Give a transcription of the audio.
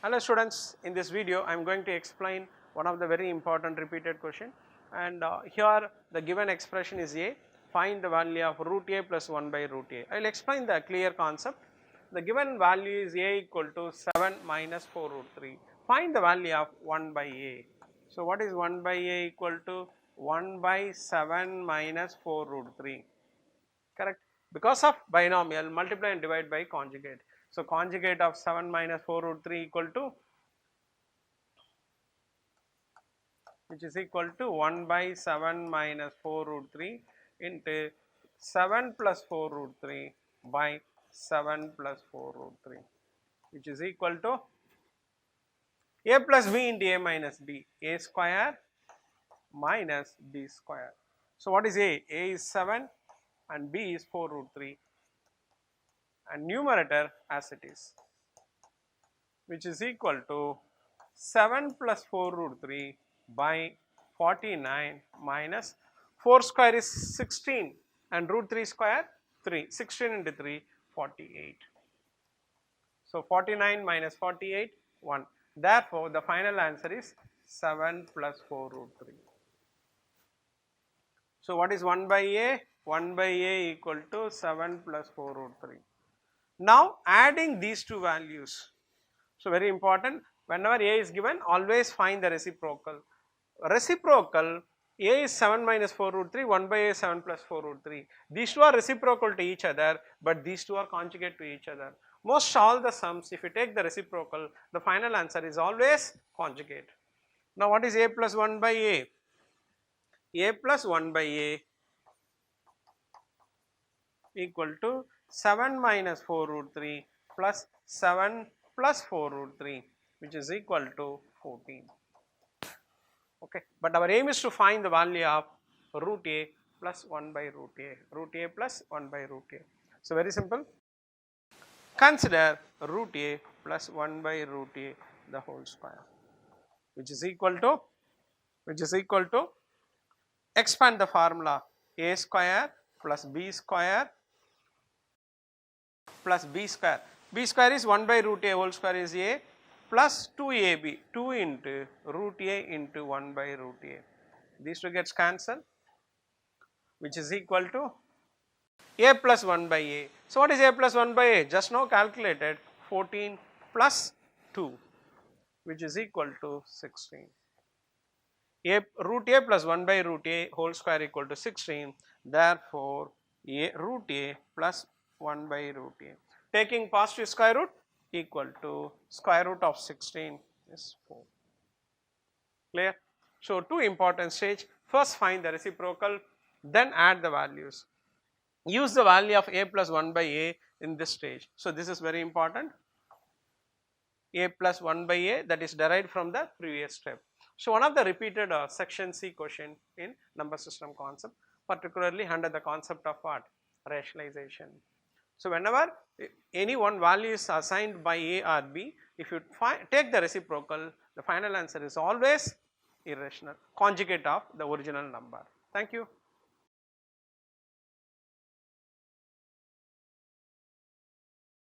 Hello students, in this video I am going to explain one of the very important repeated question, and here the given expression is a, find the value of root a plus 1 by root a. I will explain the clear concept. The given value is a equal to 7 minus 4 root 3. Find the value of 1 by a. So what is 1 by a equal to? 1 by 7 minus 4 root 3, correct? Because of binomial, multiply and divide by conjugate. So conjugate of 7 minus 4 root 3 equal to, which is equal to 1 by 7 minus 4 root 3 into 7 plus 4 root 3 by 7 plus 4 root 3, which is equal to a plus b into a minus b, a square minus b square. So what is a? A is 7 and b is 4 root 3, and numerator as it is, which is equal to 7 plus 4 root 3 by 49 minus 4 square is 16 and root 3 square 3, 16 into 3 48. So 49 minus 48 1. Therefore, the final answer is 7 plus 4 root 3. So what is 1 by a? 1 by a equal to 7 plus 4 root 3. Now adding these two values. So very important, whenever a is given, always find the reciprocal. Reciprocal, a is 7 minus 4 root 3, 1 by a is 7 plus 4 root 3. These two are reciprocal to each other, but these two are conjugate to each other. Most all the sums, if you take the reciprocal, the final answer is always conjugate. Now what is a plus 1 by a? A plus 1 by a equal to 7 minus 4 root 3 plus 7 plus 4 root 3, which is equal to 14. Okay, but our aim is to find the value of root a plus 1 by root a, root a plus 1 by root a. So very simple. Consider root a plus 1 by root a the whole square, which is equal to, expand the formula, a square plus b square plus b square. B square is 1 by root a whole square is a, plus 2ab, 2 into root a into 1 by root a. These two gets cancelled, which is equal to a plus 1 by a. So what is a plus 1 by a? Just now calculated, 14 plus 2, which is equal to 16. Root a plus 1 by root a whole square equal to 16. Therefore, root a plus 1 by root a. Taking positive square root equal to square root of 16 is 4. Clear? So, two important stage. First find the reciprocal, then add the values. Use the value of a plus 1 by a in this stage. So, this is very important. A plus 1 by a, that is derived from the previous step. So, one of the repeated section C question in number system concept, particularly under the concept of what? Rationalization. So, whenever any one value is assigned by a or b, if you take the reciprocal, the final answer is always irrational, conjugate of the original number. Thank you.